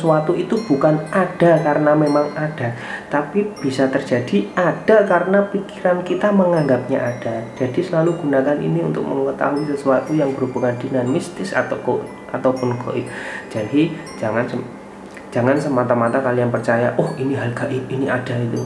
sesuatu itu bukan ada karena memang ada, tapi bisa terjadi ada karena pikiran kita menganggapnya ada. Jadi selalu gunakan ini untuk mengetahui sesuatu yang berhubungan dengan mistis ataupun gaib. Jadi jangan semata-mata kalian percaya, oh ini hal gaib, ini ada itu.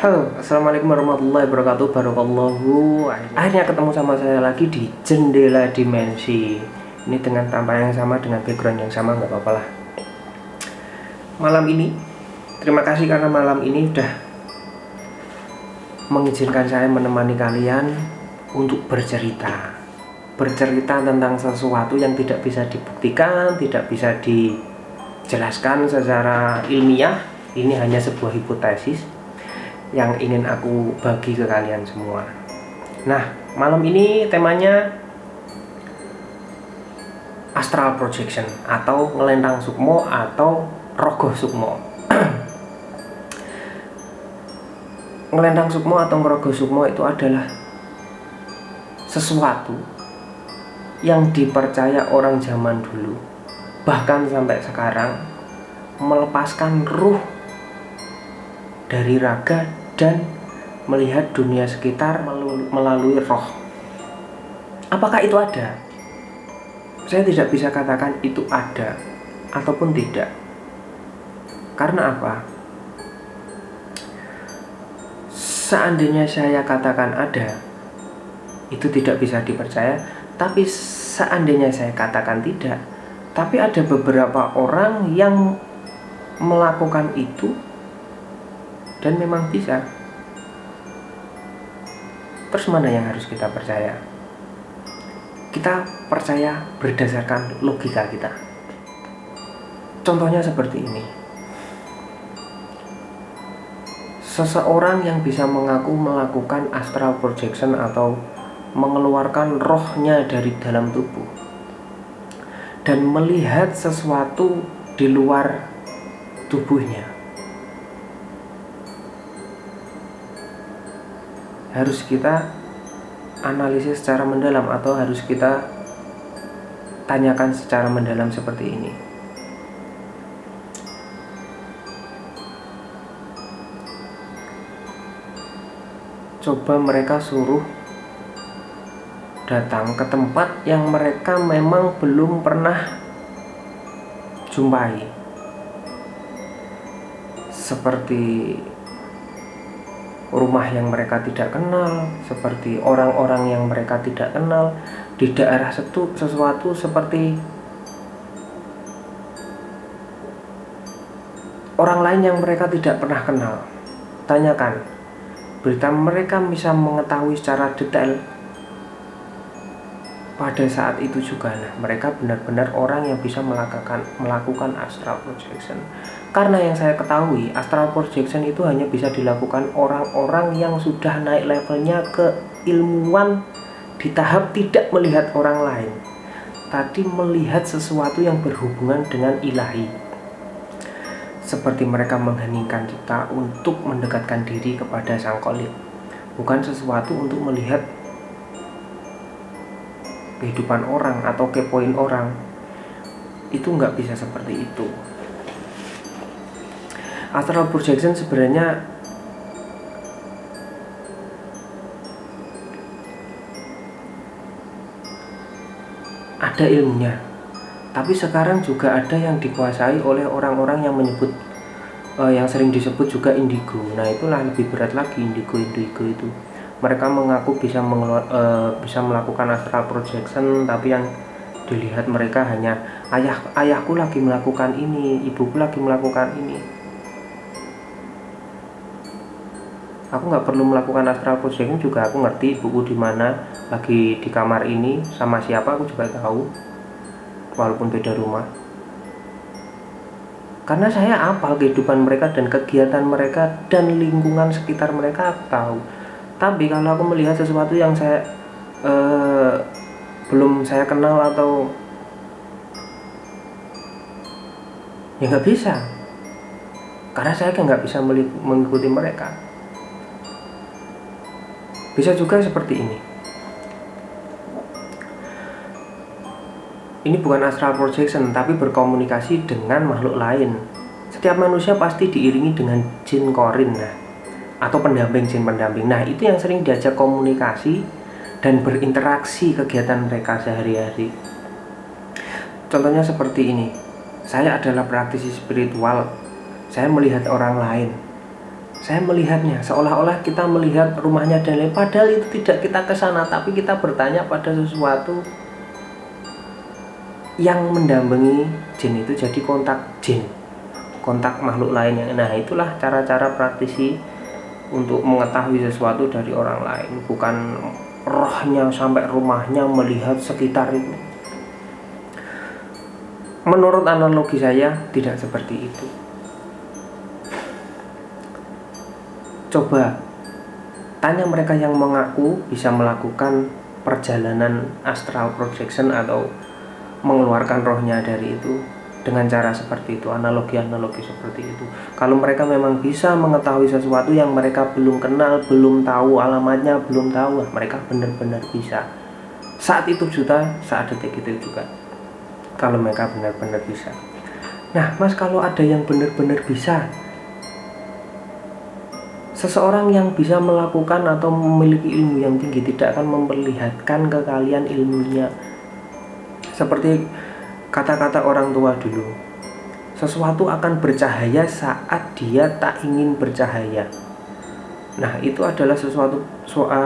Halo, assalamualaikum warahmatullahi wabarakatuh. Barakallahu. Akhirnya ketemu sama saya lagi di Jendela Dimensi. Ini dengan tampang yang sama, dengan background yang sama, nggak apa-apa lah. Malam ini, terima kasih karena malam ini udah mengizinkan saya menemani kalian untuk bercerita tentang sesuatu yang tidak bisa dibuktikan, tidak bisa dijelaskan secara ilmiah. Ini hanya sebuah hipotesis yang ingin aku bagi ke kalian semua. Nah, malam ini temanya astral projection atau ngelendang sukmo atau rogoh sukmo. Ngelendang sukmo atau rogoh sukmo itu adalah sesuatu yang dipercaya orang zaman dulu, bahkan sampai sekarang, melepaskan ruh dari raga dan melihat dunia sekitar melalui roh. Apakah itu ada? Saya tidak bisa katakan itu ada ataupun tidak. Karena apa? Seandainya saya katakan ada, itu tidak bisa dipercaya. Tapi seandainya saya katakan tidak, tapi ada beberapa orang yang melakukan itu dan memang bisa. Terus mana yang harus kita percaya? Kita percaya berdasarkan logika kita. Contohnya seperti ini. Seseorang yang bisa mengaku melakukan astral projection atau mengeluarkan rohnya dari dalam tubuh dan melihat sesuatu di luar tubuhnya, harus kita analisis secara mendalam atau harus kita tanyakan secara mendalam seperti ini. Coba mereka suruh datang ke tempat yang mereka memang belum pernah jumpai, seperti rumah yang mereka tidak kenal, seperti orang-orang yang mereka tidak kenal, di daerah sesuatu seperti orang lain yang mereka tidak pernah kenal. Tanyakan, berita mereka bisa mengetahui secara detail pada saat itu juga. Nah, mereka benar-benar orang yang bisa melakukan astral projection. Karena yang saya ketahui, astral projection itu hanya bisa dilakukan orang-orang yang sudah naik levelnya ke ilmuwan di tahap tidak melihat orang lain, tadi melihat sesuatu yang berhubungan dengan ilahi. Seperti mereka mengheningkan cipta untuk mendekatkan diri kepada Sang Kholik, bukan sesuatu untuk melihat kehidupan orang atau kepoin orang. Itu nggak bisa seperti itu. Astral projection sebenarnya ada ilmunya, tapi sekarang juga ada yang dikuasai oleh orang-orang yang menyebut yang sering disebut juga indigo. Nah, itulah lebih berat lagi, indigo itu. Mereka mengaku bisa melakukan astral projection, tapi yang dilihat mereka hanya ayahku lagi melakukan ini, ibuku lagi melakukan ini. Aku nggak perlu melakukan astral projection juga, aku ngerti ibuku di mana, lagi di kamar ini sama siapa aku juga tahu, walaupun beda rumah. Karena saya hafal kehidupan mereka dan kegiatan mereka dan lingkungan sekitar mereka, aku tahu. Tapi kalau aku melihat sesuatu yang saya belum saya kenal atau Ya nggak bisa, karena saya kan nggak bisa mengikuti mereka. Bisa juga seperti ini. Ini bukan astral projection, tapi berkomunikasi dengan makhluk lain. Setiap manusia pasti diiringi dengan jin korin, atau pendamping, jin pendamping. Nah, itu yang sering diajak komunikasi dan berinteraksi kegiatan mereka sehari-hari. Contohnya seperti ini. Saya adalah praktisi spiritual. Saya melihat orang lain. Saya melihatnya seolah-olah kita melihat rumahnya dan lain. Padahal itu tidak kita ke sana, tapi kita bertanya pada sesuatu yang mendampingi jin itu, jadi kontak jin, kontak makhluk lainnya. Nah, itulah cara-cara praktisi untuk mengetahui sesuatu dari orang lain, bukan rohnya sampai rumahnya melihat sekitar itu. Menurut analogi saya tidak seperti itu. Coba tanya mereka yang mengaku bisa melakukan perjalanan astral projection atau mengeluarkan rohnya dari itu dengan cara seperti itu, analogi-analogi seperti itu. Kalau mereka memang bisa mengetahui sesuatu yang mereka belum kenal, belum tahu alamatnya, belum tahu, mereka benar-benar bisa. Saat itu juga, saat detik itu juga. Kalau mereka benar-benar bisa. Nah, Mas, kalau ada yang benar-benar bisa, seseorang yang bisa melakukan atau memiliki ilmu yang tinggi tidak akan memperlihatkan ke kalian ilmunya. Seperti kata-kata orang tua dulu, sesuatu akan bercahaya saat dia tak ingin bercahaya. Nah, itu adalah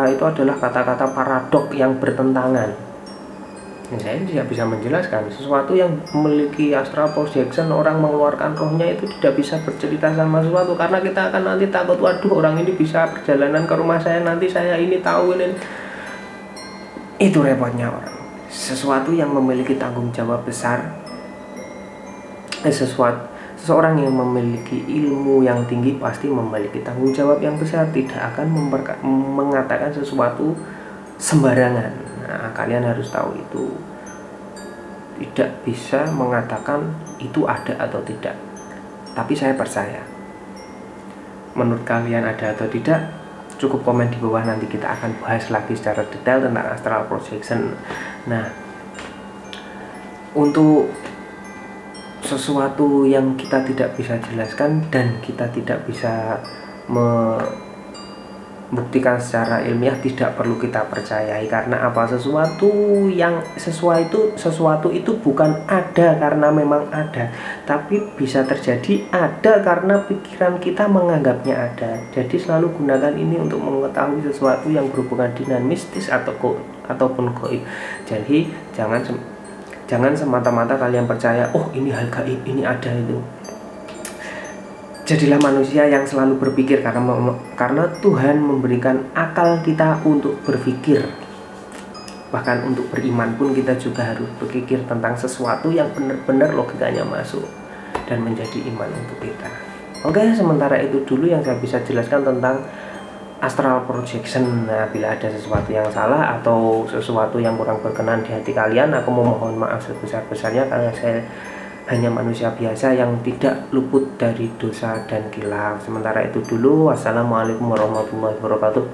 itu adalah kata-kata paradok yang bertentangan. Saya tidak bisa menjelaskan sesuatu yang memiliki astral projection, orang mengeluarkan rohnya itu tidak bisa bercerita sama sesuatu, karena kita akan nanti takut, waduh orang ini bisa perjalanan ke rumah saya, nanti saya ini tahu ini. Itu repotnya orang. Sesuatu yang memiliki tanggung jawab besar, seseorang yang memiliki ilmu yang tinggi pasti memiliki tanggung jawab yang besar, tidak akan mengatakan sesuatu sembarangan. Nah, kalian harus tahu itu. Tidak bisa mengatakan itu ada atau tidak. Tapi saya percaya. Menurut kalian ada atau tidak? Cukup komen di bawah, nanti kita akan bahas lagi secara detail tentang astral projection. Nah, untuk sesuatu yang kita tidak bisa jelaskan dan kita tidak bisa membuktikan secara ilmiah, tidak perlu kita percayai. Karena apa? Sesuatu itu bukan ada karena memang ada, tapi bisa terjadi ada karena pikiran kita menganggapnya ada. Jadi selalu gunakan ini untuk mengetahui sesuatu yang berhubungan dengan mistis ataupun gaib. Jadi jangan semata-mata kalian percaya, oh ini hal gaib, ini ada itu. Jadilah manusia yang selalu berpikir, karena Tuhan memberikan akal kita untuk berpikir. Bahkan untuk beriman pun kita juga harus berpikir tentang sesuatu yang benar-benar logikanya masuk dan menjadi iman untuk kita. Oke, sementara itu dulu yang saya bisa jelaskan tentang astral projection. Nah, bila ada sesuatu yang salah atau sesuatu yang kurang berkenan di hati kalian, aku memohon maaf sebesar-besarnya, karena saya hanya manusia biasa yang tidak luput dari dosa dan khilaf. Sementara itu dulu, wassalamualaikum warahmatullahi wabarakatuh.